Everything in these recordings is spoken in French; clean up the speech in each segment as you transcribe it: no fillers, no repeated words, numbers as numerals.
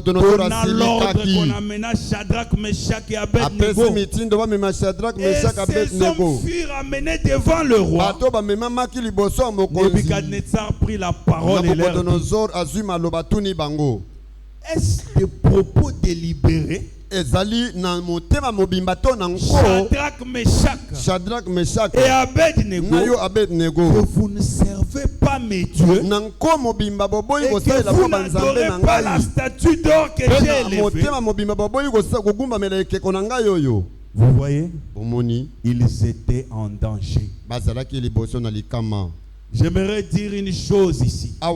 donna l'ordre qu'on amena Shadrach, Meshach et Abednego. Et ces hommes furent amenés devant le roi. Nebuchadnezzar prit la parole et leur dit: est-ce des propos délibérés? Shadrach, Meshach et Abednego, que vous ne servez pas mes dieux et que vous n'adorez pas la statue d'or que j'ai élevée. Vous voyez, ils étaient en danger. J'aimerais dire une chose ici. Frère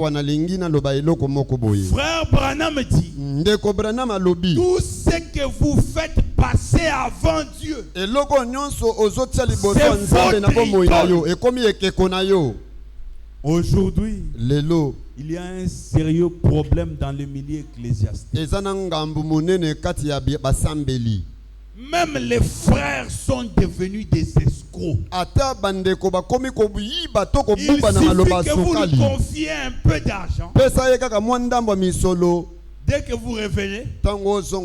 Branham dit: tout ce que vous faites passer avant Dieu, c'est votre idole. Aujourd'hui, il y a un sérieux problème dans le milieu ecclésiastique. Même les frères sont devenus des escrocs. Il suffit que vous lui confiez un peu d'argent. Dès que vous revenez, ce sont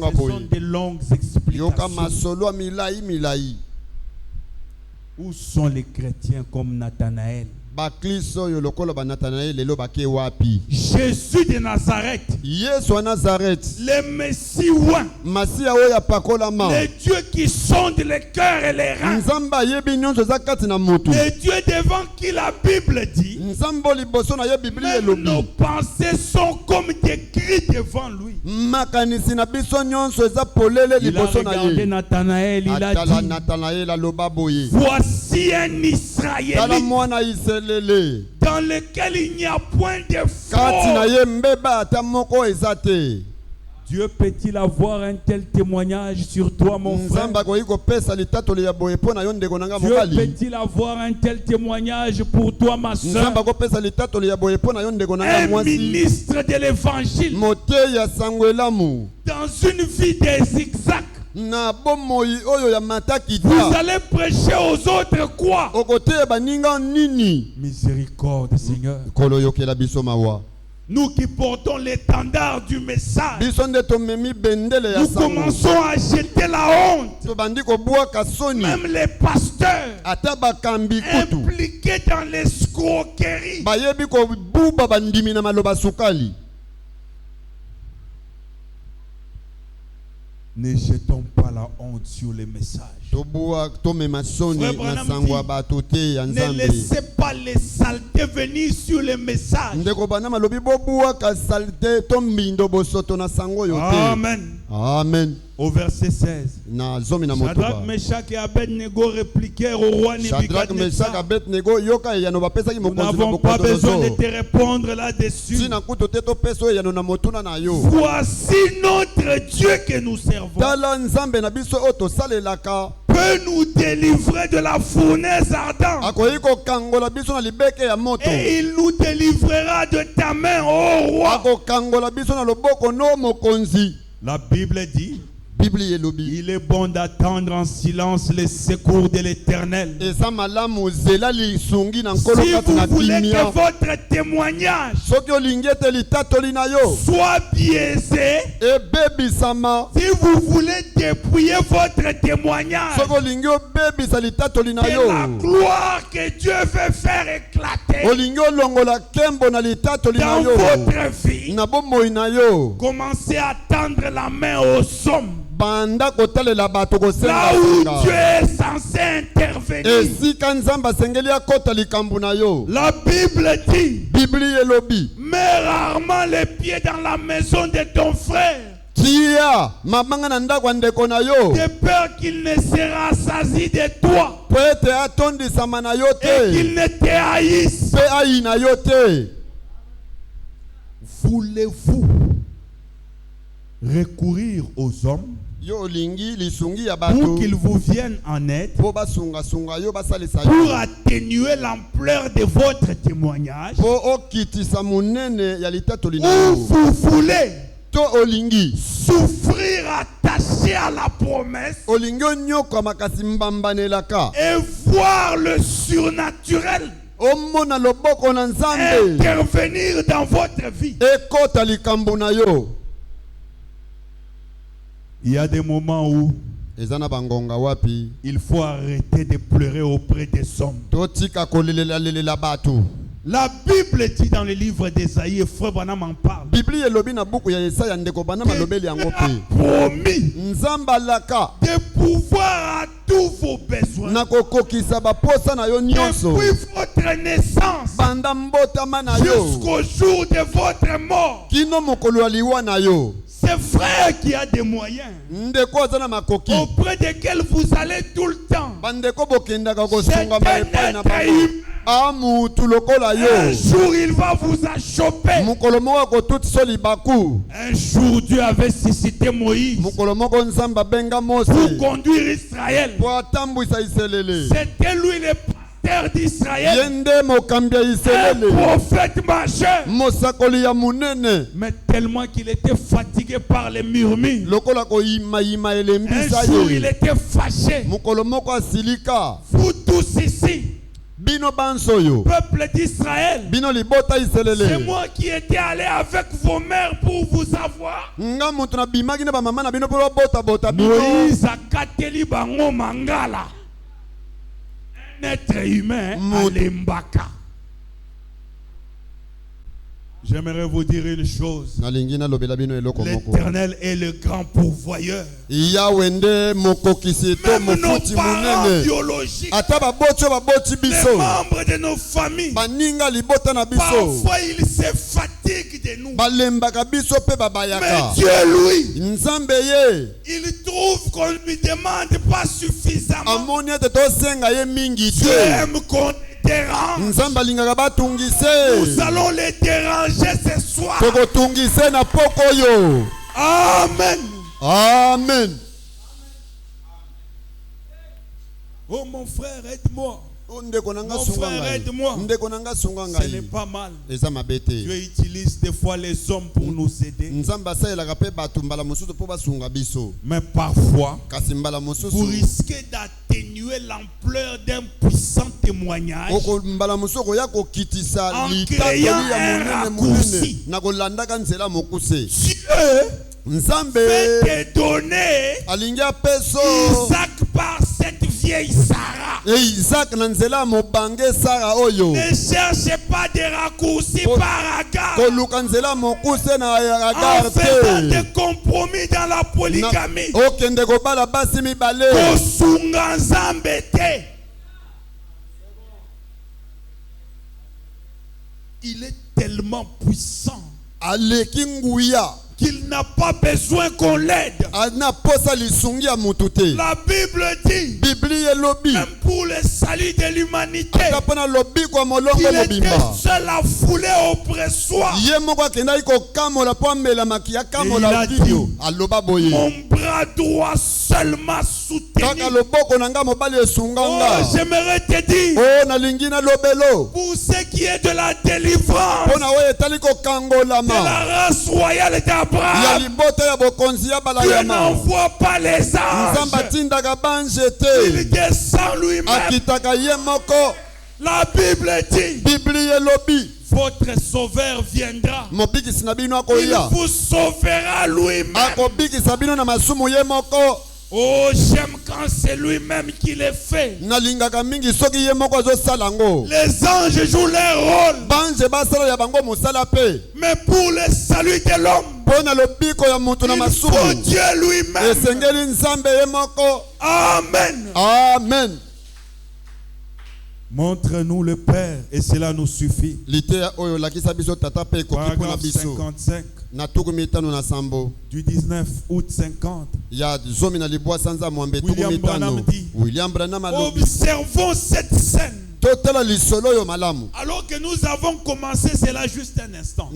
de longues explications. Où sont les chrétiens comme Nathanaël? Jésus de Nazareth, le Messie oint, le Dieu qui sonde les cœurs et les reins, le Dieu devant qui la Bible dit même nos pensées sont comme des cris devant lui. Il a regardé Nathanaël, il a dit: voici un Israélite dans lequel il n'y a point de fraude. Dieu peut-il avoir un tel témoignage sur toi, mon frère? Dieu peut-il avoir un tel témoignage pour toi, ma soeur? Un ministre de l'évangile dans une vie des zigzags, vous allez prêcher aux autres quoi? Miséricorde, Seigneur. Nous qui portons l'étendard du message, nous commençons à jeter la honte. Même les pasteurs impliqués dans l'escroquerie. Ne jetons pas la honte sur les messages. Frère Branham dit, ne laissez pas les saletés venir sur les messages. Amen. Amen. Au verset 16, Shadrach, Meshach et Abednego répliquèrent au roi Nebuchadnezzar: nous n'avons pas besoin de te répondre là-dessus. Voici notre Dieu que nous servons peut nous délivrer de la fournaise ardente, et il nous délivrera de ta main, ô roi. La Bible dit: il est bon d'attendre en silence les secours de l'Éternel. Si vous voulez que votre témoignage soit biaisé, si vous voulez dépouiller votre témoignage de la gloire que Dieu veut faire éclater dans votre vie, commencez à tendre la main aux hommes. Là où Dieu est censé intervenir. La Bible dit: mets rarement les pieds dans la maison de ton frère, de peur qu'il ne se rassasie de toi et qu'il ne te haïsse. Voulez-vous recourir aux hommes pour qu'ils vous viennent en aide, pour atténuer l'ampleur de votre témoignage, ou vous voulez souffrir attaché à la promesse et voir le surnaturel intervenir dans votre vie? Il y a des moments où il faut arrêter de pleurer auprès des hommes. La Bible dit dans le livre d'Ésaïe, frère Branham en parle. Dieu a promis de pouvoir à tous vos besoins. Depuis votre naissance jusqu'au jour de votre mort. C'est frère qui a des moyens auprès desquels vous allez tout le temps. C'est un être humain. Un jour il va vous achoper. Un jour Dieu avait suscité Moïse pour conduire Israël. C'était lui le pasteur d'Israël, un prophète majeur. Mais tellement qu'il était fatigué par les murmures, un jour il était fâché. Vous tous ici, peuple d'Israël, c'est moi qui étais allé avec vos mères pour vous avoir. Moïse a kateli bango mangala. Un être humain à l'embaka. J'aimerais vous dire une chose. L'Éternel est le grand pourvoyeur. Même nos parents biologiques, les membres de nos familles, parfois ils se fatiguent de nous. Mais Dieu, lui, il trouve qu'on ne lui demande pas suffisamment. Dieu aime qu'on dérange. Nous allons les déranger ce soir. Amen. Amen. Oh mon frère, aide-moi. Mon frère, aide-moi. Ce n'est pas mal. Dieu utilise des fois les hommes pour nous aider. Mais parfois, vous risquez d'atténuer l'ampleur d'un puissant témoignage en créant un raccourci. Dieu fait te donner Isaac par cette vieille Sarah. Ne cherchez pas de raccourcis par Agar en faisant des compromis dans la polygamie. Il est tellement puissant qu'il n'a pas besoin qu'on l'aide. La Bible dit, même pour le salut de l'humanité, qu'il était seul à fouler auprès de soi. Et il a dit, mon bras droit seul m'a soutenu. Oh, j'aimerais te dire, pour ce qui est de la délivrance de la race royale d'Abraham, Dieu n'envoie pas les anges. Il descend lui-même. La Bible dit, votre sauveur viendra. Il vous sauvera lui-même. Oh, j'aime quand c'est lui-même qui le fait. Les anges jouent leur rôle, mais pour le salut de l'homme, il faut Dieu lui-même. Amen. Amen. Montre-nous le Père et cela nous suffit. Paragraphe 55 du 19 août 50. William Branham dit, observons cette scène. Alors que nous avons commencé cela juste un instant.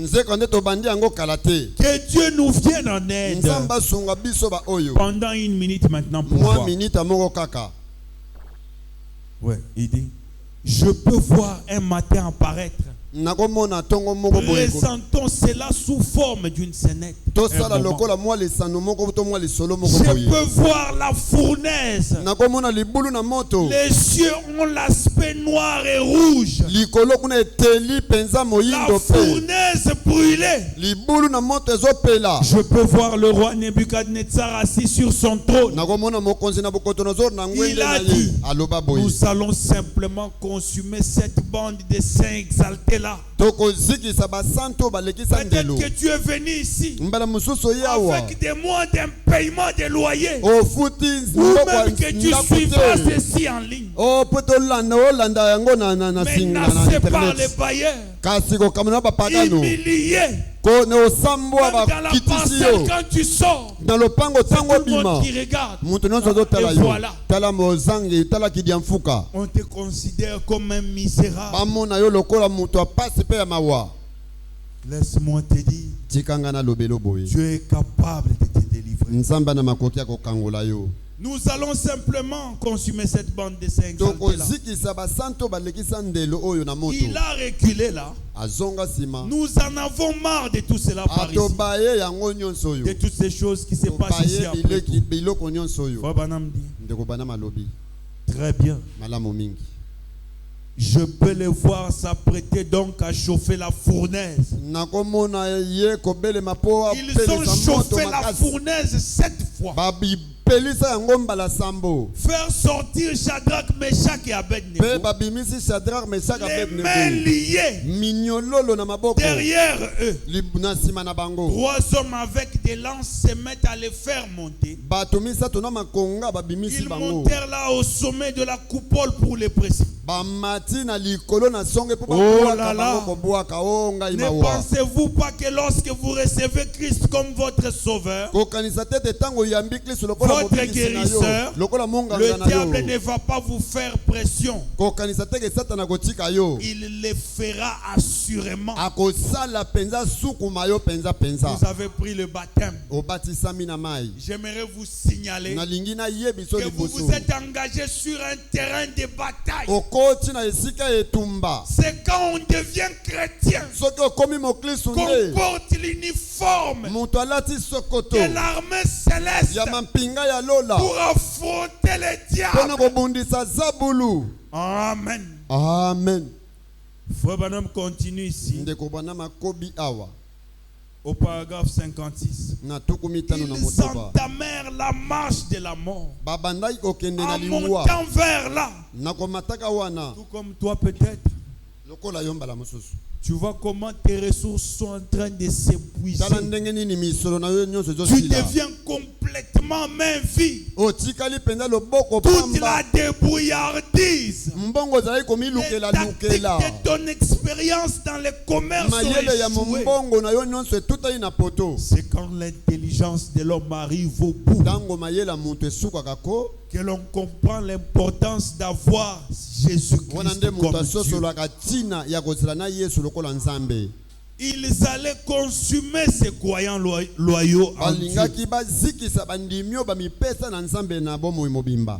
Que Dieu nous vienne en aide pendant une minute maintenant pour voir. Ouais, il dit, je peux voir un matin apparaître. Présentons cela sous forme d'une scénette. Je peux voir la fournaise. Les cieux ont l'aspect noir et rouge. La fournaise pour brûler. Je peux voir le roi Nebuchadnezzar assis sur son trône. Il a dit, nous allons simplement consumer cette bande de saints exaltés là. Peut-être que tu es venu ici avec des mois d'un paiement de loyer. Ou même que tu suivras ceci en ligne. Menacé par les bailleurs. Humilié. Même dans la parcelle, quand tu sors, c'est tout le monde qui regarde. Et voilà. On te considère comme un misérable. Laisse-moi te dire, Dieu est capable de te délivrer. Nous allons simplement consumer cette bande de saints exaltés là. Il a reculé là. Nous en avons marre de tout cela par ici. De toutes ces choses qui se passent ici après tout. Très bien. Je peux les voir s'apprêter donc à chauffer la fournaise. Ils ont chauffé la fournaise 7 fois. Faire sortir Shadrach, Meshach et Abednego. Les mains liées derrière eux. 3 hommes avec des lances se mettent à les faire monter. Ils montèrent là au sommet de la coupole pour les précipiter. Oh là là. Ne pensez-vous pas que lorsque vous recevez Christ comme votre sauveur, votre guérisseur, le diable ne va pas vous faire pression. Il le fera assurément. Vous avez pris le baptême. J'aimerais vous signaler que vous vous êtes engagé sur un terrain de bataille. C'est quand on devient chrétien qu'on porte l'uniforme de l'armée céleste pour affronter les diables. Amen. Amen. Frère Branham continue ici. Au paragraphe 56. Ils entamèrent la marche de la mort en montant vers là. Tout comme toi peut-être. Tu vois comment tes ressources sont en train de s'épuiser. Tu deviens complètement main vide. Toute la débrouillardise, les tactiques de ton expérience dans le commerce ont échoué. C'est quand l'intelligence de l'homme arrive au bout que l'on comprend l'importance d'avoir Jésus-Christ comme Dieu. Ils allaient consumer ces croyants loyaux en Dieu.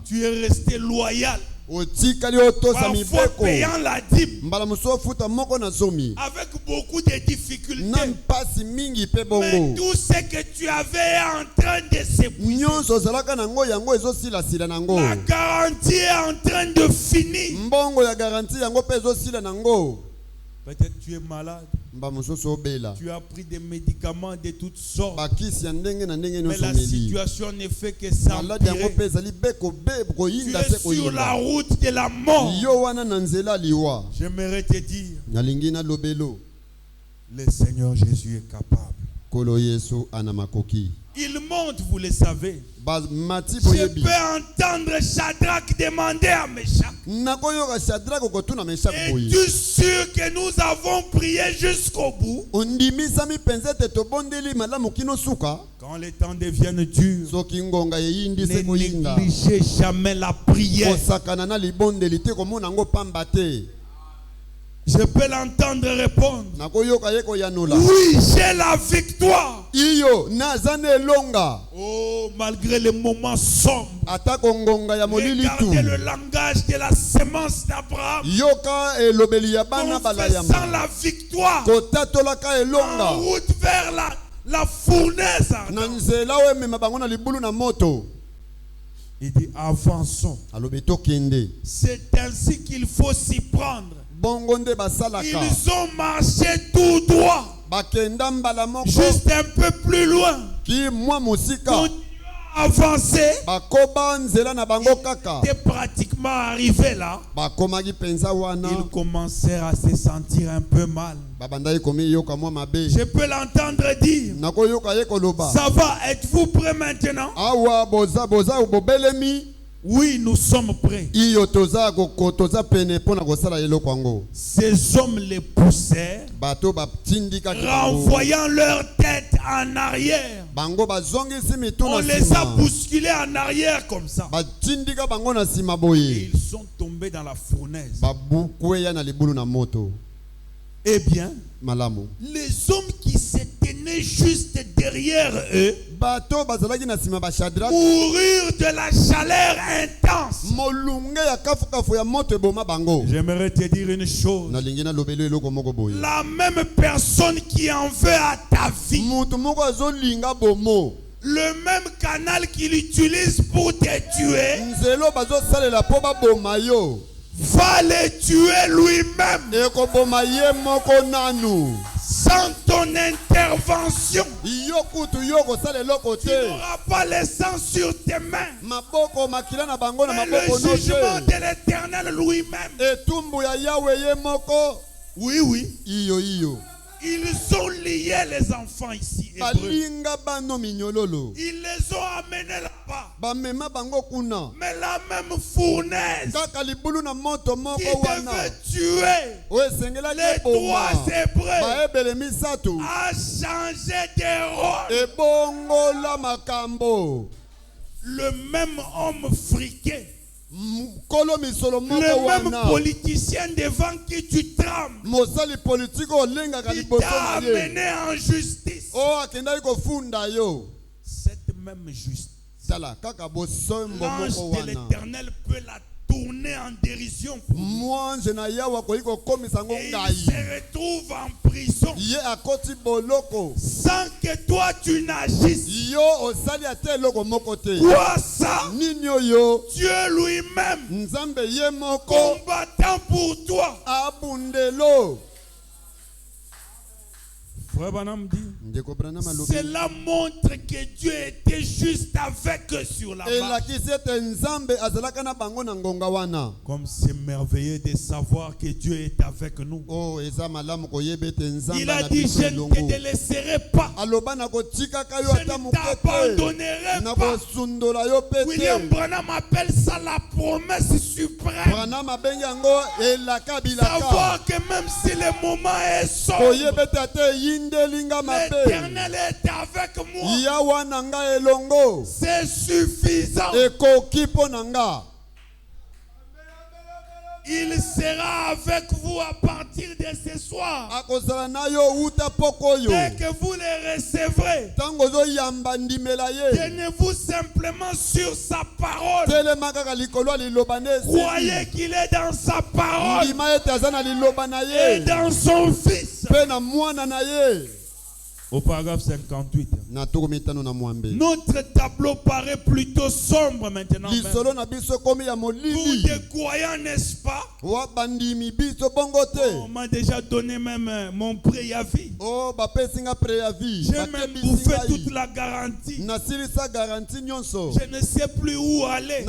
Tu es resté loyal. Parfois payant la dîme avec beaucoup de difficultés. Mais tout ce que tu avais en train de s'épuiser, la garantie est en train de finir. Peut-être tu es malade. Tu as pris des médicaments de toutes sortes. Mais la situation ne fait que s'empirer. Tu es sur la route de la mort. J'aimerais te dire, le Seigneur Jésus est capable. Il monte, vous le savez. Je peux entendre Shadrach demander à Meshach, es-tu sûr que nous avons prié jusqu'au bout? Quand les temps deviennent durs, ne négligez jamais la prière. Je peux l'entendre répondre, oui, j'ai la victoire. Oh, malgré les moments sombres, regardez le langage de la sémence d'Abraham, confessant la victoire en route vers la fournaise. Il dit, avançons. C'est ainsi qu'il faut s'y prendre. Ils ont marché tout droit. juste un peu plus loin, avancer, était pratiquement arrivé là. Ils commencèrent à se sentir un peu mal. Je peux l'entendre dire, ça va, êtes-vous prêts maintenant? Oui, nous sommes prêts. Ces hommes les poussèrent, renvoyant leur tête en arrière. On les a bousculés en arrière comme ça. Et ils sont tombés dans la fournaise. Eh bien, les hommes qui se tenaient juste derrière eux moururent de la chaleur intense. J'aimerais te dire une chose. La même personne qui en veut à ta vie, le même canal qu'il utilise pour te tuer, va le tuer lui-même. Sans ton intervention, tu n'auras pas le sang sur tes mains. Mais le jugement de l'Éternel lui-même. Oui, oui. Ils ont lié les enfants ici. Hébreux. Ils les ont amenés là-bas. Mais la même fournaise qui devait tuer les trois Hébreux a changé de rôle. Le même homme friqué, le même politicien devant qui tu trembles, qui t'a amené en justice. Cette même justice, l'ange de l'Éternel peut la tourner en dérision pour nous. Et il se retrouve en prison sans que toi tu n'agisses. Quoi ça? Dieu lui-même combattant pour toi. Frère Branham dit, cela montre que Dieu était juste avec eux sur la barque. Comme c'est merveilleux de savoir que Dieu est avec nous. Il a dit, je ne te laisserai pas. Je ne t'abandonnerai pas. William Branham appelle ça la promesse suprême. Savoir que même si le moment est sombre, l'Éternel est avec moi. C'est suffisant. Il sera avec vous à partir de ce soir. Dès que vous les recevrez, tenez-vous simplement sur sa parole. Croyez qu'il est dans sa parole et dans son Fils. Au paragraphe 58. Notre tableau paraît plutôt sombre maintenant. Pour des croyants, n'est-ce pas? On m'a déjà donné même mon préavis. J'ai même bouffé toute la garantie. Je ne sais plus où aller.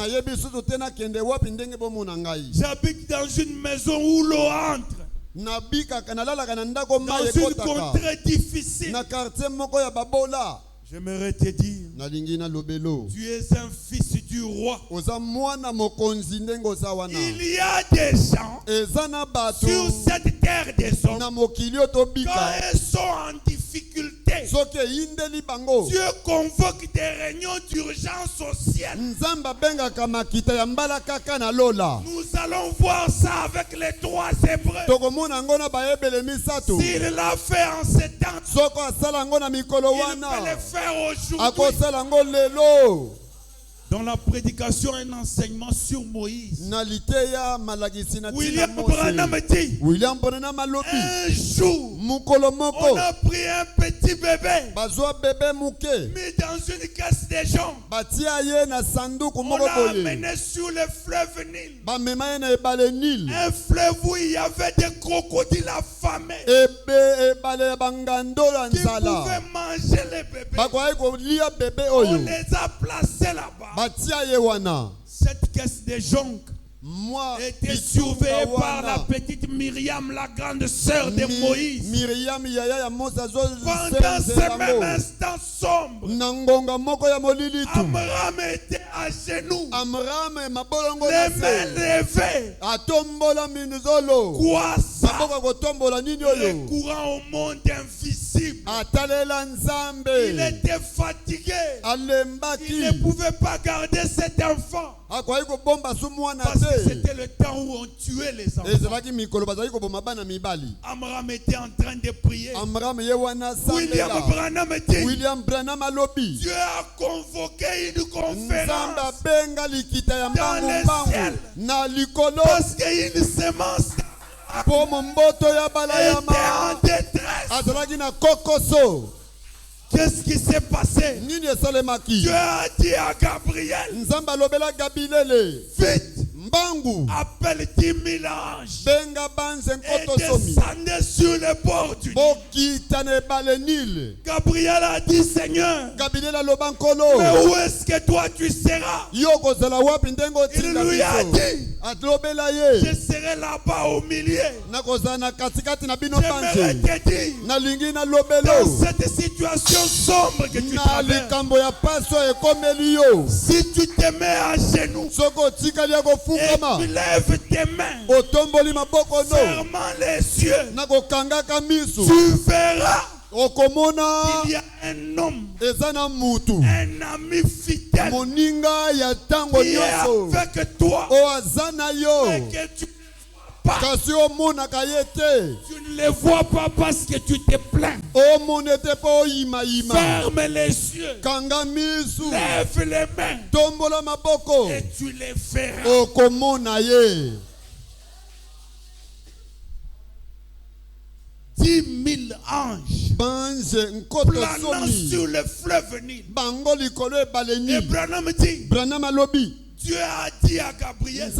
J'habite dans une maison où l'eau entre. Dans une contrée difficile. J'aimerais te dire, tu es un fils du roi. Il y a des gens sur cette terre des hommes, quand ils sont en difficulté, Dieu convoque des réunions d'urgence au ciel. Nous allons voir ça avec les trois Hébreux. S'il l'a fait en ces temps, il peut le faire aujourd'hui. Dans la prédication, un enseignement sur Moïse, William Branham dit, un jour, on a pris un petit bébé, mis dans une caisse de des gens. On l'a amené sur le fleuve Nil. Un fleuve où il y avait des crocodiles affamés qui pouvaient manger les bébés. On les a placés là-bas. Cette caisse de jonc était surveillée par la petite Myriam, la grande sœur de Moïse. Pendant ce même instant sombre, Amram était à genoux, les mains levées, le courant au monde invisible. Il était fatigué. Il ne pouvait pas garder cet enfant. Parce que c'était le temps où on tuait les enfants. Amram était en train de prier. William Branham dit, Dieu a convoqué une conférence dans le ciel parce qu'une semence était en détresse. Qu'est-ce qui s'est passé? Dieu a dit à Gabriel, vite, appelle 10 000 anges et descendez sur le bord du Nil. Gabriel a dit, Seigneur, mais où est-ce que toi tu seras? Il lui a dit, je serai là-bas au milieu. J'aimerais te dire, dans cette situation sombre que tu traverses, si tu te mets à genoux et tu lèves tes mains, fermant les yeux, tu verras qu'il y a un homme, un ami fidèle qui est avec toi et que tu tu ne les vois pas parce que tu te plains. Ferme les yeux. Lève les mains. Et tu les verras. 10 000 anges planant sur le fleuve Nil. Et Branham dit, Dieu a dit à Gabriel,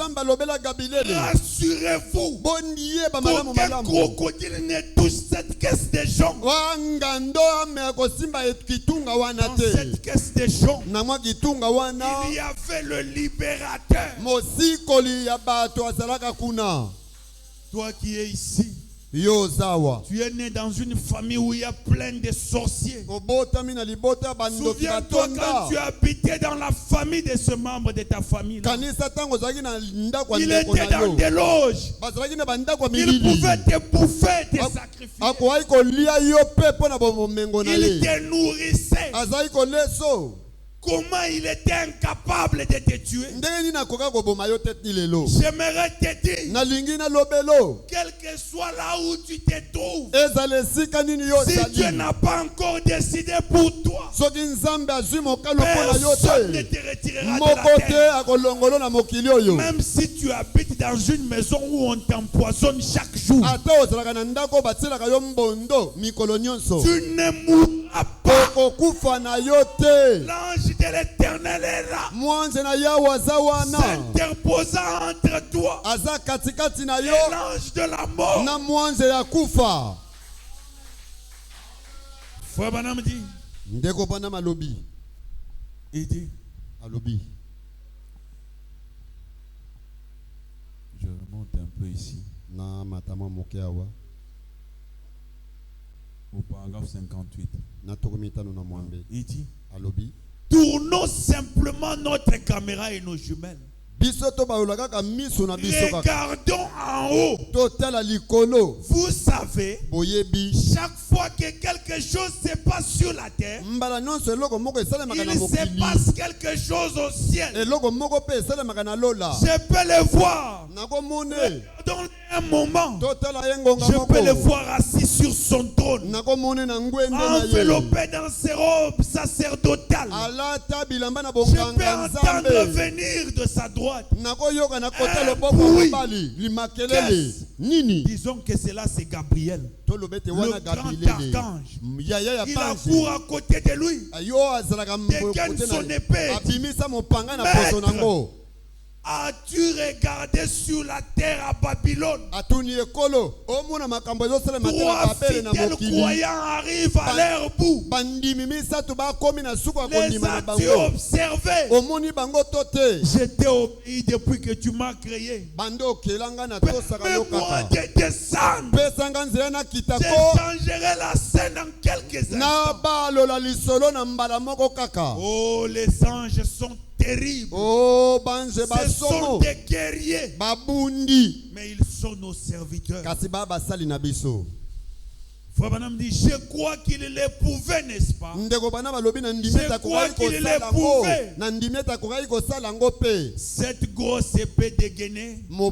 rassurez-vous, qu'aucun crocodile ne touche cette caisse de jonc. Dans cette caisse de jonc, il y avait le libérateur. Toi qui es ici, tu es né dans une famille où il y a plein de sorciers. Souviens-toi quand tu habitais dans la famille de ce membre de ta famille. Il était dans des loges. Il pouvait te bouffer tes sacrifices. Il te nourrissait. Comment il était incapable de te tuer? J'aimerais te dire, quel que soit là où tu te trouves, si Dieu n'a pas encore décidé pour toi, personne ne te retirera de la terre. Même si tu habites dans une maison où on t'empoisonne chaque jour, tu ne mourras pas. L'ange de l'Éternel est là, s'interposant entre toi et l'ange de la mort. Frère Branham dit, il dit, je remonte un peu ici au paragraphe 58. Il dit, tournons simplement notre caméra et nos jumelles. Regardons en haut. Vous savez, chaque fois que quelque chose se passe sur la terre, il se passe quelque chose au ciel. Je peux le voir. Dans un moment, je peux le voir assis sur son trône, enveloppé dans ses robes sacerdotales. Je peux entendre venir de sa droite. Disons que cela c'est Gabriel, le grand archange. Il a couru à côté de lui, dégaine son épée. Maître, as-tu regardé sur la terre à Babylone? 3 fidèles croyants arrivent à leur bout. Les as-tu observés? Je t'ai obéi depuis que tu m'as créé. Permets-moi de descendre. J'échangerai la scène en quelques instants. Oh, les anges sont terribles. Ce sont des guerriers. Mais ils sont nos serviteurs. Frère Branham dit, je crois qu'il les pouvait, n'est-ce pas? Je crois qu'il les pouvait. Cette grosse épée dégainée. Et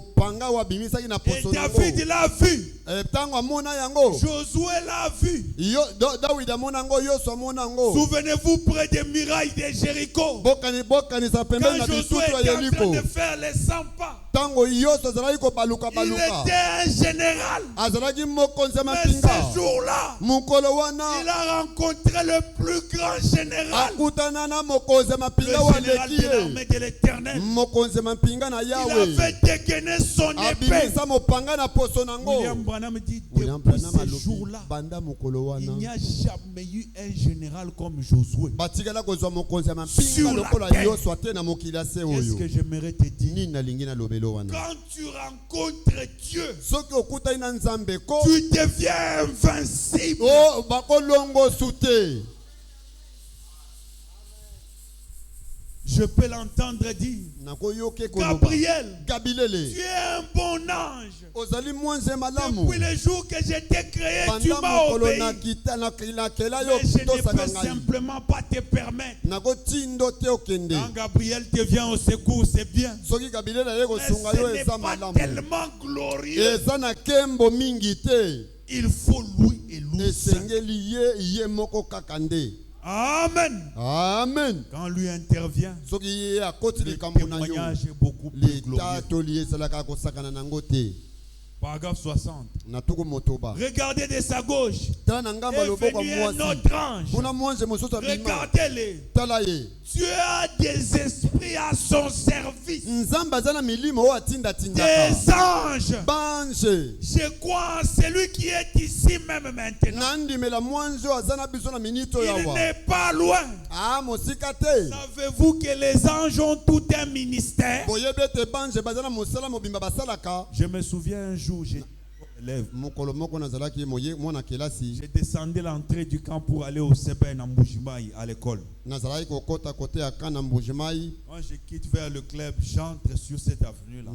David l'a vu. Josué l'a vu. Souvenez-vous près des murailles de Jéricho. Quand Josué était en train de faire les 100 pas. Il était un général. Mais ce jour-là, il a rencontré le plus grand général. Le général de l'armée de l'Éternel. Il avait dégainé son épée. William Branham dit, depuis ce jour-là, il n'y a jamais eu un général comme Josué sur la terre. Qu'est-ce que j'aimerais te dire? Quand tu rencontres Dieu, tu deviens invincible. Je peux l'entendre dire, Gabriel, tu es un bon ange. Depuis le jour que je t'ai créé, tu m'as obéi. Mais je ne peux simplement pas te permettre. Quand Gabriel te vient au secours, c'est bien. Mais ce n'est pas tellement glorieux. Il faut louer et louer. Amen. Amen. Quand lui intervient, le témoignage est beaucoup plus glorieux. Paragraphe 60. Regardez de sa gauche. Est venu un autre ange. Regardez-les. Dieu a des esprits à son service. Des anges. Je crois en celui qui est ici même maintenant. Il n'est pas loin. Savez-vous que les anges ont tout un ministère? Je me souviens un jour, j'ai descendu l'entrée du camp pour aller au CBN à Mbujimaï à l'école. Quand je quitte vers le club, j'entre sur cette avenue-là.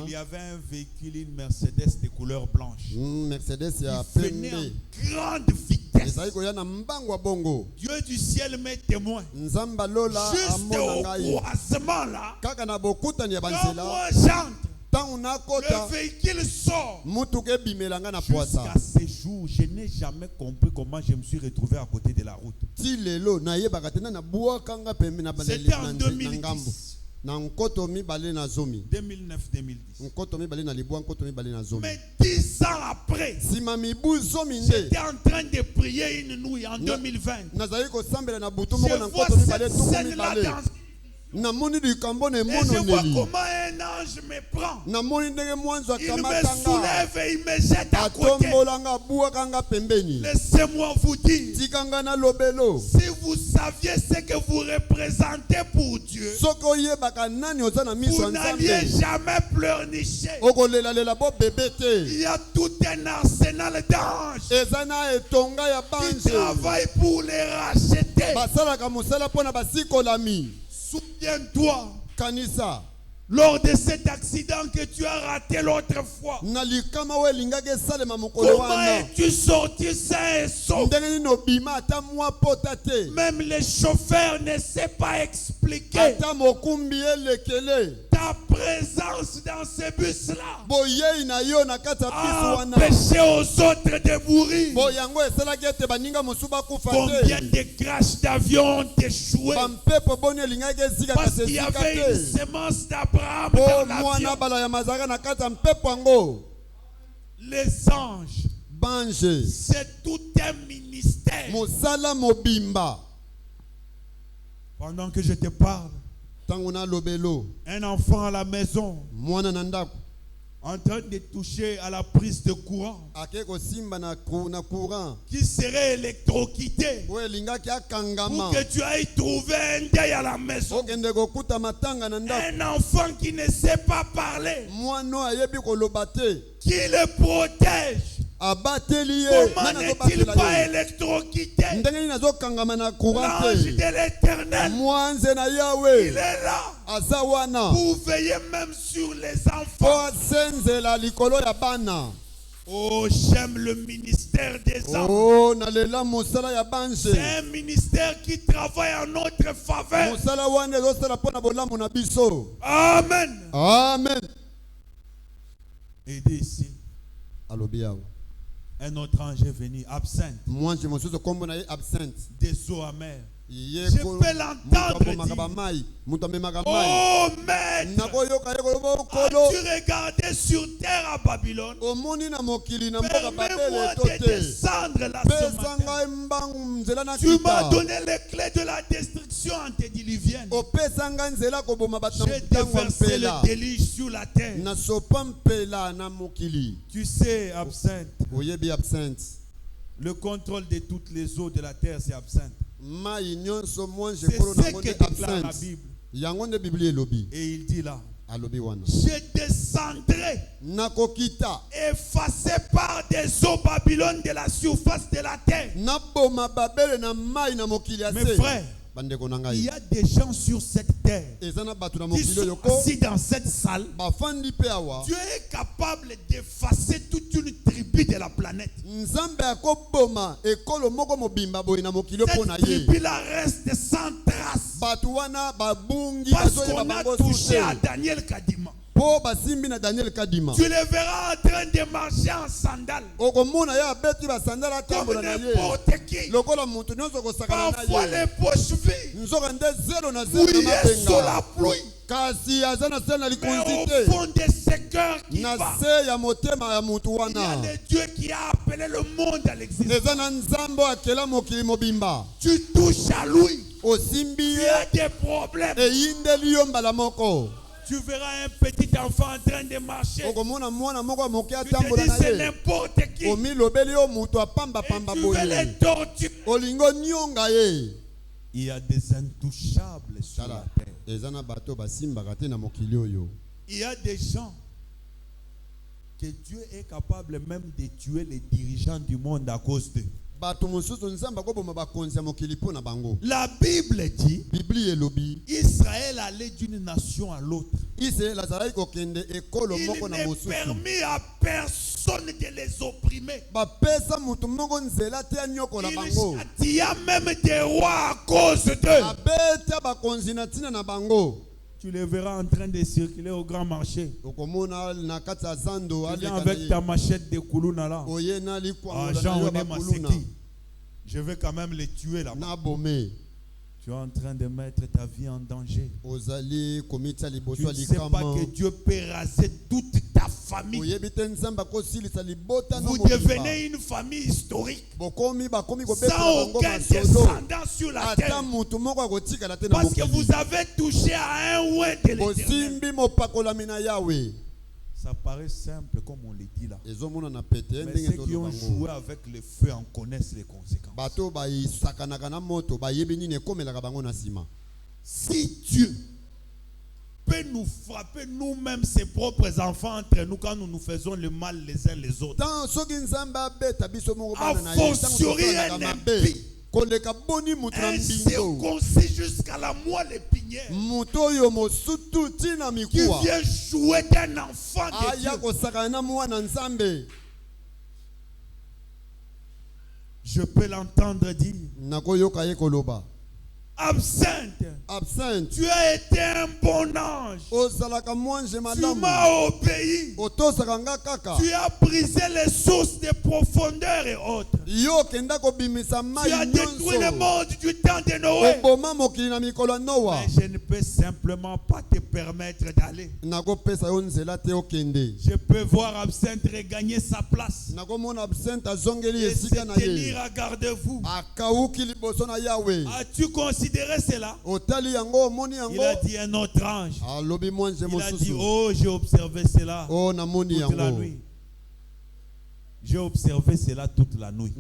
Il y avait un véhicule, une Mercedes de couleur blanche. Il venait en grande vitesse. Dieu du ciel m'est témoin. Juste au croisement là, quand moi j'entre, le véhicule sort. Jusqu'à ce jour, je n'ai jamais compris comment je me suis retrouvé à côté de la route. C'était en 2010. 2009-2010. Mais 10 ans après, j'étais en train de prier une nuit en 2020. Je vois cette scène-là dans... Et je vois comment un ange me prend. Il me soulève et il me jette à côté. Laissez-moi vous dire, si vous saviez ce que vous représentez pour Dieu, vous n'alliez jamais pleurnicher. Il y a tout un arsenal d'anges qui travaillent pour les racheter. Souviens-toi, Kanisa, lors de cet accident que tu as raté l'autre fois, comment es-tu sorti sain et sauf? Même les chauffeurs ne savent pas expliquer. Ta ta présence dans ces bus-là a empêché aux autres de mourir. Combien de crashs d'avions ont échoué parce qu'il y avait une semence d'Abraham dans l'avion. Les anges, c'est tout un ministère. Pendant que je te parle, un enfant à la maison en train de toucher à la prise de courant qui serait électrocuté pour que tu ailles trouver un deuil à la maison. Un enfant qui ne sait pas parler, qui le protège. Comment n'est-il pas électrocuté? L'ange de l'Éternel, il est là pour veiller même sur les enfants. Oh, j'aime le ministère des anges. C'est un ministère qui travaille en notre faveur. Amen. Amen. Et ici, un autre ange est venu, absinthe. Des eaux amères. Je peux l'entendre dire: oh maître, as-tu regardé sur terre à Babylone? Permets-moi de descendre là ce matin. Tu m'as donné les clés de la destruction antédiluvienne. J'ai déversé le déluge sur la terre. Tu sais, absinthe, le contrôle de toutes les eaux de la terre, c'est absinthe. C'est ce que déclare la Bible. Et il dit là: je descendrai, effacé par des eaux Babylone de la surface de la terre. Mes frères, il y a des gens sur cette terre qui sont assis dans cette salle. Dieu est capable d'effacer toute une tribu de la planète. Cette tribu-là reste sans trace parce qu'on a touché à Daniel Kadima. Tu les verras en train de marcher en sandales comme n'importe qui. Parfois les poches vides, mouillées sous la pluie, mais au fond de ce cœur qui bat, il y a le Dieu qui a appelé le monde à l'existence. Tu touches à lui, tu as des problèmes. Tu verras un petit enfant en train de marcher. Tu te dis c'est n'importe qui. Et tu veux les torturer. Il y a des intouchables sur la terre. Il y a des gens que Dieu est capable même de tuer les dirigeants du monde à cause d'eux. La Bible dit Israël allait d'une nation à l'autre. Il n'est permis à personne de les opprimer. Il y a même des rois à cause d'eux. Tu les verras en train de circuler au grand marché. Tu viens avec ta machette de Koulouna là. Je vais quand même les tuer là-bas. Tu es en train de mettre ta vie en danger. Tu ne sais pas que Dieu peut raser toute ta famille. Vous devenez une famille historique sans aucun descendant sur la terre parce que vous avez touché à un ouin de l'Éternel. Ça paraît simple comme on le dit là. Mais ceux qui ont joué avec le feu en connaissent les conséquences. Si Dieu peut nous frapper nous-mêmes, ses propres enfants entre nous, quand nous nous faisons le mal les uns les autres, a fortiori un impie, un circoncis jusqu'à la moelle épinière, qui vient jouer d'un enfant de Dieu. Je peux l'entendre dire: Absinthe. Tu as été un bon ange. Tu m'as obéi. Tu as brisé les sources de profondeur et autres. Tu as détruit le monde du temps de Noé. Mais je ne peux simplement pas te permettre d'aller. Je peux voir Absinthe regagner sa place et se tenir à garde-vous. As-tu considéré cela? Il a dit un autre ange. Il a dit, oh, j'ai observé cela toute la nuit. J'ai observé cela toute la nuit.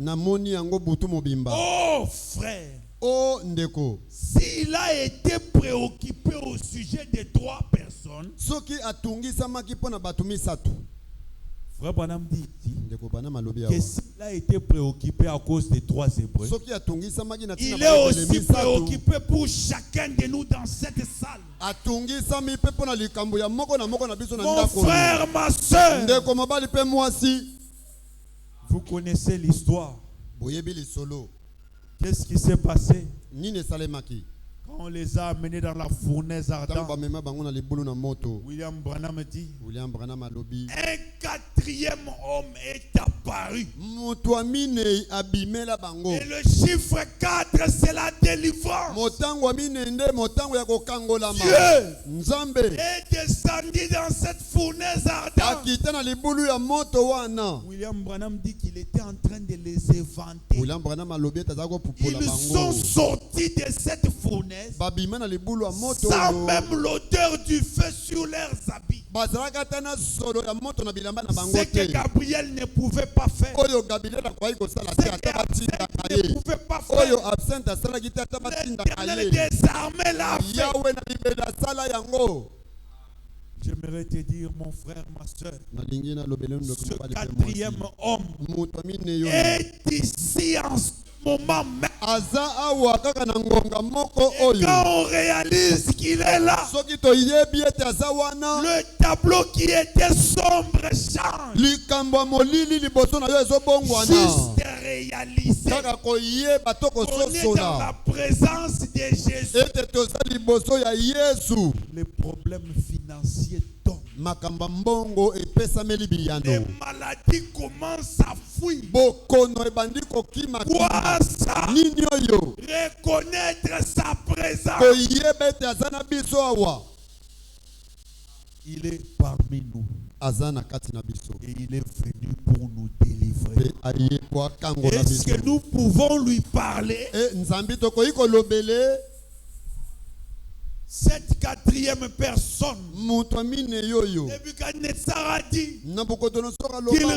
Oh frère, s'il a été préoccupé au sujet de 3 personnes, Frère Branham dit que s'il a été préoccupé à cause des 3 Hébreux, il est aussi préoccupé pour chacun de nous dans cette salle. Mon frère, ma soeur, vous connaissez l'histoire. Qu'est-ce qui s'est passé quand on les a amenés dans la fournaise ardente? William Branham dit, un 4e homme est apparu. Et le chiffre 4, c'est la délivrance. Dieu est descendu dans cette fournaise ardente. William Branham dit qu'il était en train de les éventer. Ils sont sortis de cette fournaise sans même l'odeur du feu sur leurs habits. Ce que Gabriel ne pouvait pas faire. Ce que Absinthe ne pouvait pas faire. L'Éternel des armées l'a fait. J'aimerais te dire, mon frère, ma soeur, ce 4e homme est ici en ce moment même. Et quand on réalise qu'il est là, le tableau qui était sombre change. Juste réaliser qu'on est dans la présence de Jésus. Les problèmes financiers tombent. Les maladies commencent à fuir. Quoi ça? Reconnaître sa présence. Il est parmi nous. Et il est venu pour nous délivrer. Est-ce que nous pouvons lui parler? Cette 4e personne, Nebuchadnezzar a dit qu'il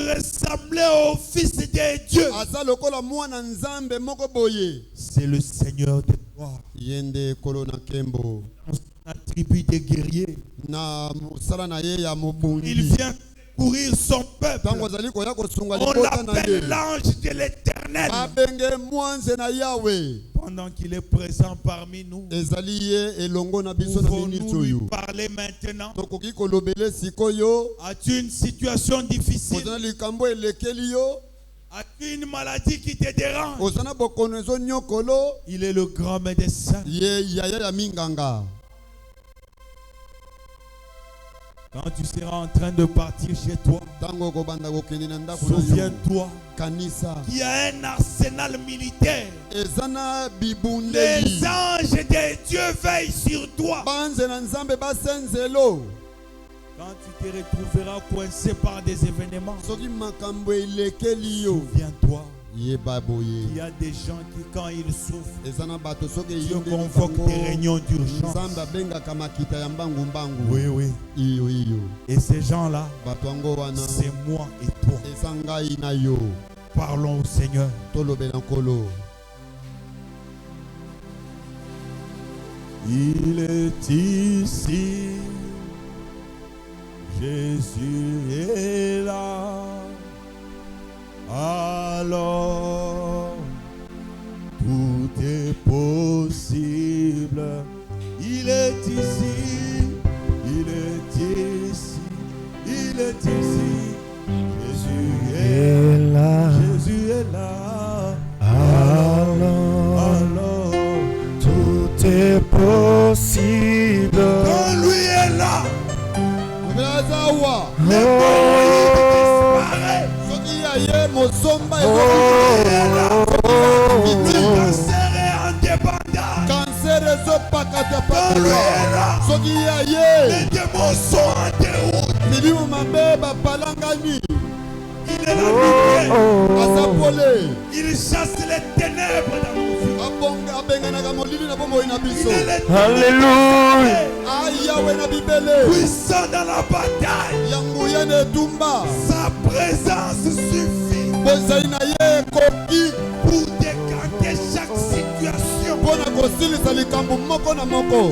ressemblait au Fils de Dieu. C'est le Seigneur de gloire. La tribu des guerriers. Il vient courir son peuple. On l'appelle l'ange de l'Éternel. Pendant qu'il est présent parmi nous, pouvons-nous lui parler maintenant? As-tu une situation difficile? As-tu une maladie qui te dérange? Il est le grand médecin. Quand tu seras en train de partir chez toi, souviens-toi qu'il y a un arsenal militaire. Les anges de Dieu veillent sur toi. Quand tu te retrouveras coincé par des événements, souviens-toi qu'il y a des gens qui, quand ils souffrent, Dieu convoque des réunions d'urgence. Oui, oui. Et ces gens-là, c'est moi et toi. Parlons au Seigneur. Il est ici, Jésus est là. Alors, tout est possible. Il est ici, il est ici, il est ici. Jésus est là, Jésus est là. Alors, tout est possible. Quand lui est là, les cancer est en débandade. Quand lui est là, les démons sont en déroute. Il est la lumière. Il chasse les ténèbres dans nos vies. Alléluia. Puissant dans la bataille. Sa présence suffit pour décanter chaque situation.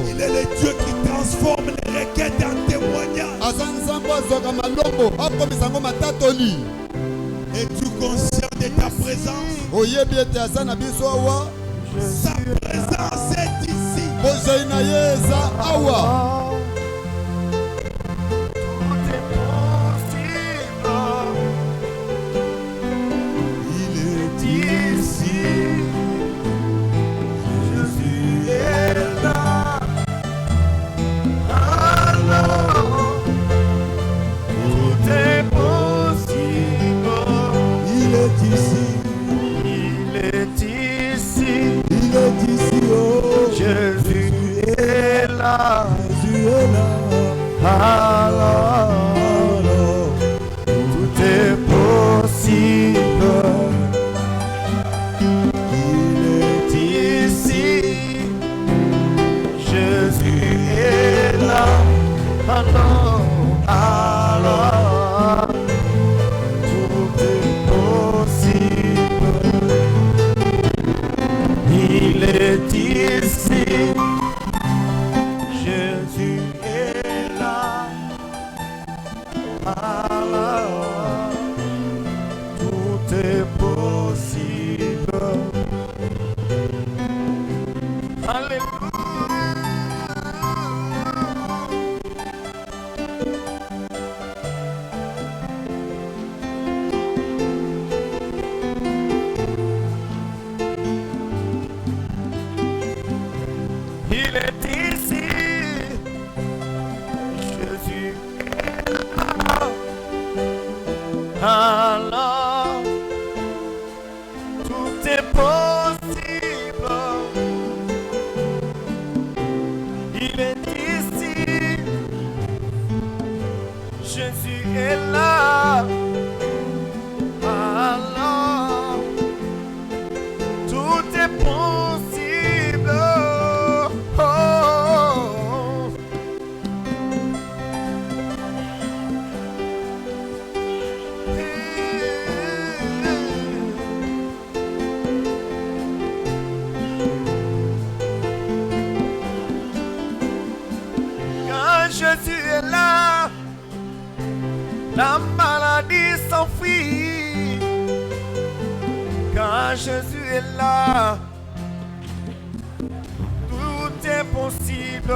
Il est le Dieu qui transforme les requêtes en témoignages. Es-tu conscient de ta présence? Sa présence est ici. Il est ici. Jésus est là. Alors, tout est possible. Il est ici. Il est ici. Il est ici. Oh. Jésus est là. Jésus est là. Alors, tout est possible. Il est ici. Jésus est là. Alors, tout est possible. Il est ici. Jésus est là. Alors, tout est possible. Alléluia. Il est ici. Jésus est là. Alors, tout est possible. Il est ici. Jésus est là. Alors, tout est possible. Oh. Quand Jésus est là, la maladie s'enfuit. Quand Jésus est là, tout est possible.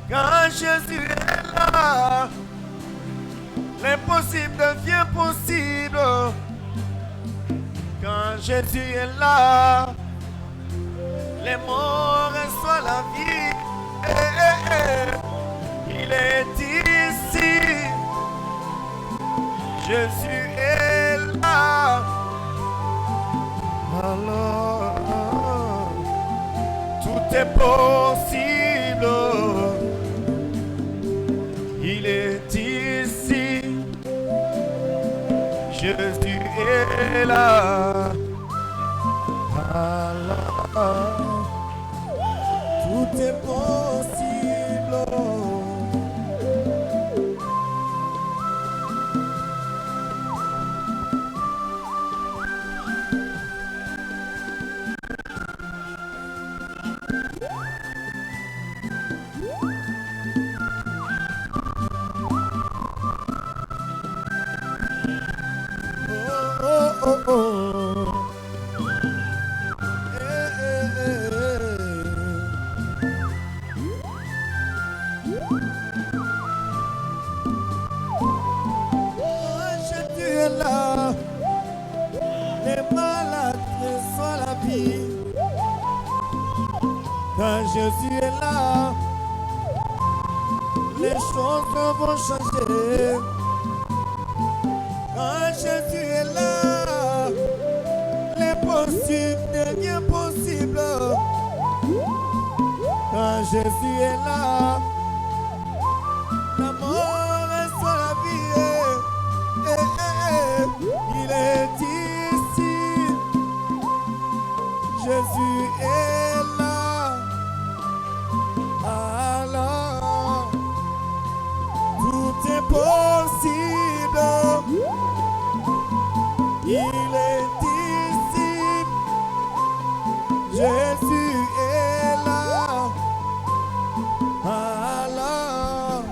Quand Jésus est là, l'impossible devient possible. Quand Jésus est là, les morts reçoivent la vie. Il est ici. Jésus est là. Alors, tout est possible. Il est ici. Jésus est là. Alors, tout est possible. Quand Jésus est là, les choses vont changer. Quand Jésus est là, l'impossible devient possible. Quand Jésus est là, la mort reçoit la vie. Il est ici. Jésus est là. Alors, tout est possible. Il est ici. Jésus est là. Alors,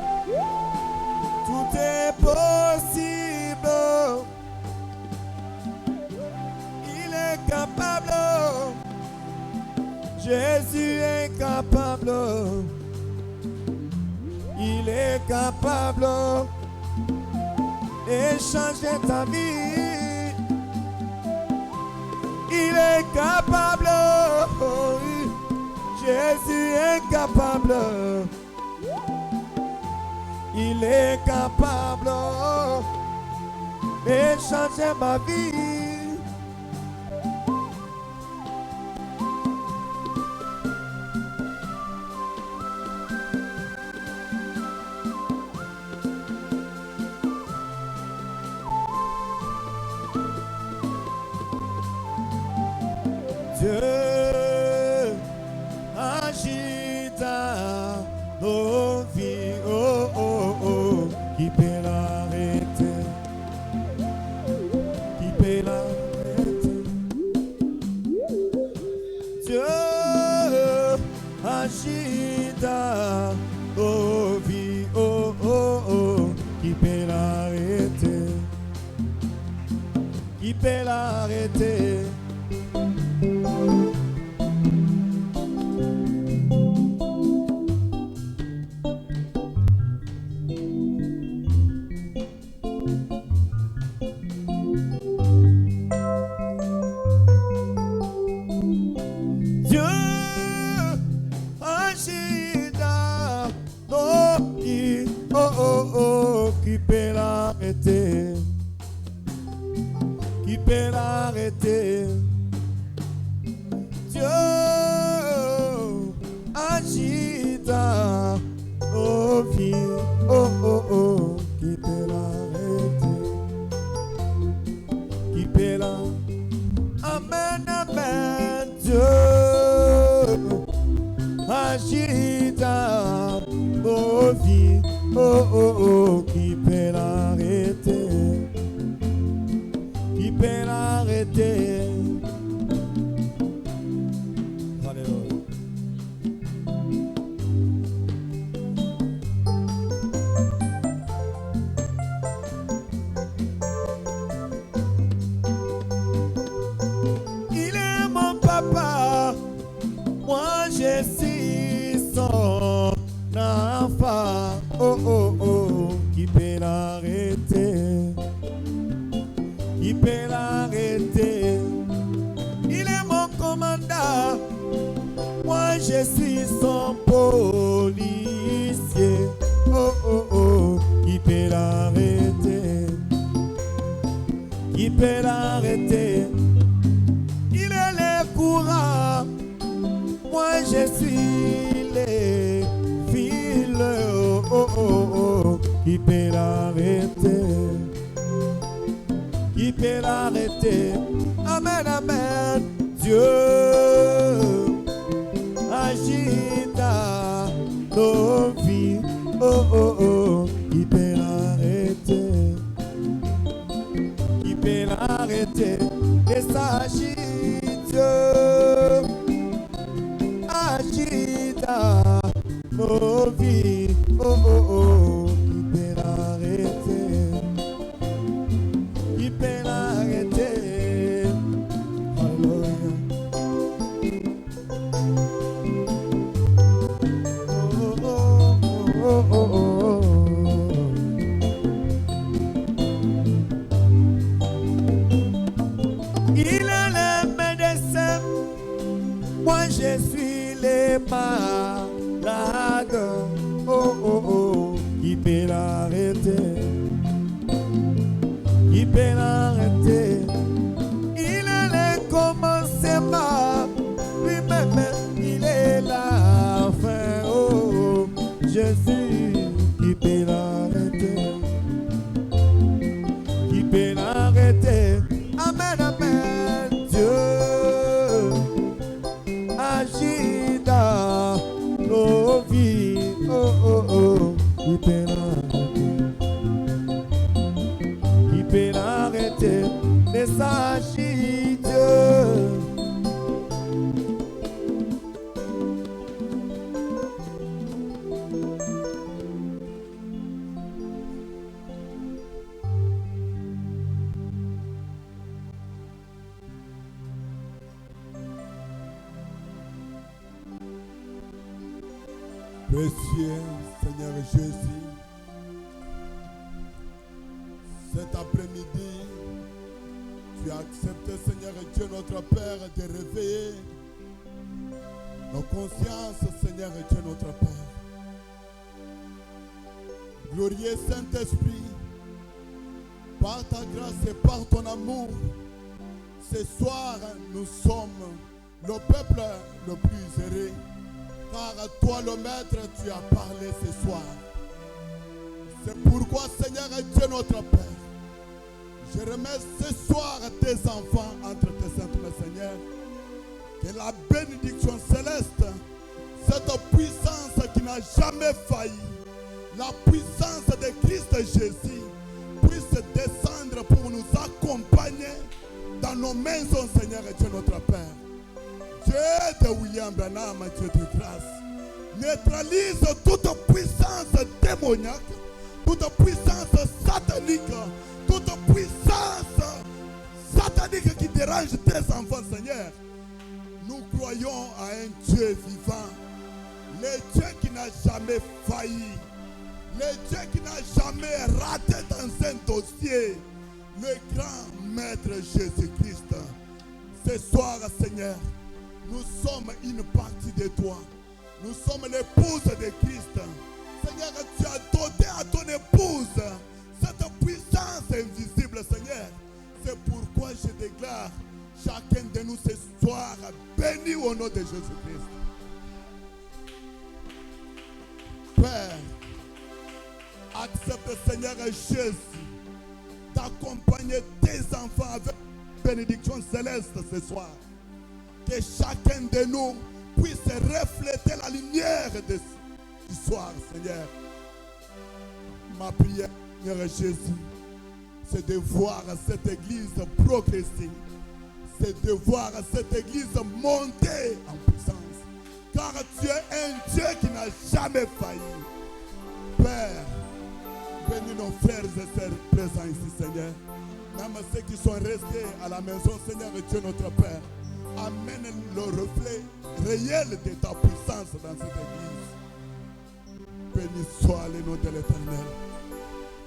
tout est possible. Il est capable. Jésus est capable. Il est capable de changer ta vie. Il est capable. Jésus est capable. Il est capable de changer ma vie. Dieu agit dans nos vies, oh oh oh, qui peut l'arrêter, qui peut l'arrêter. Dieu agit dans nos vies, oh oh oh, qui peut l'arrêter, qui peut l'arrêter. Dieu agit dans nos vies, oh oh oh, qui peut l'arrêter, qui peut l'arrêter. Dieu agit dans nos vies, oh oh oh, qui peut l'arrêter, qui peut l'arrêter. Amen, amen. Dieu agit dans nos vies, oh oh oh, qui peut l'arrêter, qui peut l'arrêter. Alléluia. Il est mon papa, moi je suis son enfant, oh oh oh, qui peut l'arrêter, qui peut l'arrêter. Il est mon commandant, moi je suis son policier, oh oh oh, qui peut l'arrêter, qui peut l'arrêter. Il est le courant, moi je suis les fils, oh oh oh oh, qui peut l'arrêter, qui peut l'arrêter. Amen, amen. Dieu agit dans nos vies, oh oh oh, qui peut l'arrêter, qui peut l'arrêter. Et ça agit, Dieu agit dans nos vies, oh oh oh, qui peut l'arrêter, qui peut l'arrêter. Alléluia. Oh oh oh oh oh oh. Il est le médecin, moi je suis il est malade. Oh oh oh, qui peut l'arrêter? Qui peut l'arrêter? Il est le commencement, lui-même il est la fin. Oh, Jésus, qui peut l'arrêter? Qui peut l'arrêter? Amen, amen. Dieu agit dans nos vies. Oh oh oh, qui peut l'arrêter? Qui peut l'arrêter? Mais s'agit Dieu. Précieux Seigneur Jésus, cet après-midi, tu as accepté, Seigneur Dieu, notre Père, de réveiller nos consciences, Seigneur Dieu, notre Père. Glorieux Saint-Esprit, par ta grâce et par ton amour, ce soir, nous sommes le peuple le plus heureux. Car à toi le Maître, tu as parlé ce soir. C'est pourquoi, Seigneur Dieu notre Père, je remets ce soir tes enfants entre tes saintes mains, Seigneur. Que la bénédiction céleste, cette puissance qui n'a jamais failli, la puissance de Christ Jésus, puisse descendre pour nous accompagner dans nos maisons, Seigneur Dieu notre Père. Dieu de William Branham, Dieu de grâce, neutralise toute puissance démoniaque, toute puissance satanique, toute puissance satanique qui dérange tes enfants, Seigneur. Nous croyons à un Dieu vivant, le Dieu qui n'a jamais failli, le Dieu qui n'a jamais raté dans un dossier, le grand Maître Jésus-Christ. Ce soir, Seigneur, nous sommes une partie de toi. Nous sommes l'épouse de Christ. Seigneur, tu as donné à ton épouse cette puissance invisible, Seigneur. C'est pourquoi je déclare chacun de nous ce soir béni au nom de Jésus-Christ. Père, accepte, Seigneur Jésus, d'accompagner tes enfants avec bénédiction céleste ce soir. Que chacun de nous puisse refléter la lumière du soir, Seigneur. Ma prière, Seigneur Jésus, c'est de voir cette église progresser. C'est de voir cette église monter en puissance. Car tu es un Dieu qui n'a jamais failli. Père, bénis nos frères et sœurs présents ici, Seigneur. Même ceux qui sont restés à la maison, Seigneur Dieu notre Père. Amène le reflet réel de ta puissance dans cette église. Béni soit le nom de l'Éternel.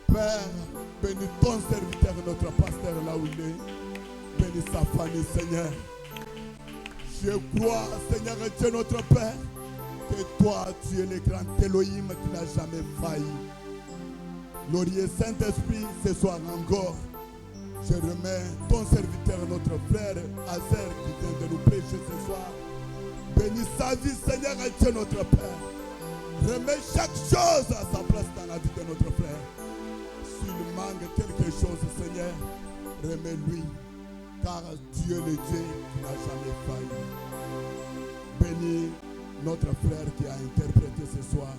Père, bénis ton serviteur, notre pasteur là où il est. Bénis sa famille, Seigneur. Je crois, Seigneur Dieu notre Père, que toi, tu es le grand Elohim qui n'a jamais failli. Glorieux Saint-Esprit, ce soir encore, je remets ton serviteur, notre frère Azer, qui vient de nous prêcher ce soir. Bénis sa vie, Seigneur Dieu notre Père. Remets chaque chose à sa place dans la vie de notre frère. S'il manque quelque chose, Seigneur, remets-lui. Car Dieu le Dieu qui n'a jamais failli. Bénis notre frère qui a interprété ce soir.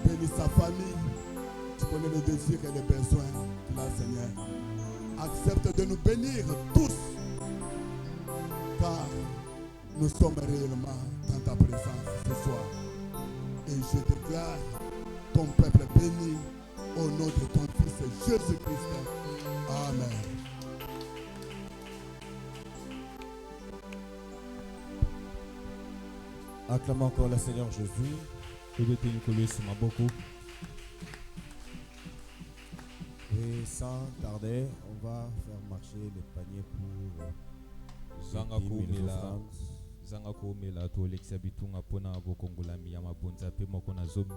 Bénis sa famille. Tu connais les désirs et les besoins qu'il a, Seigneur. Accepte de nous bénir tous, car nous sommes réellement dans ta présence ce soir. Et je déclare ton peuple béni au nom de ton Fils Jésus-Christ. Amen. Acclamons encore le Seigneur Jésus. Et sans tarder, on va faire marcher les paniers pour les offrandes zanga ko mela to lekisa bitunga pona bokongolami ya mabonza pe moko na zomi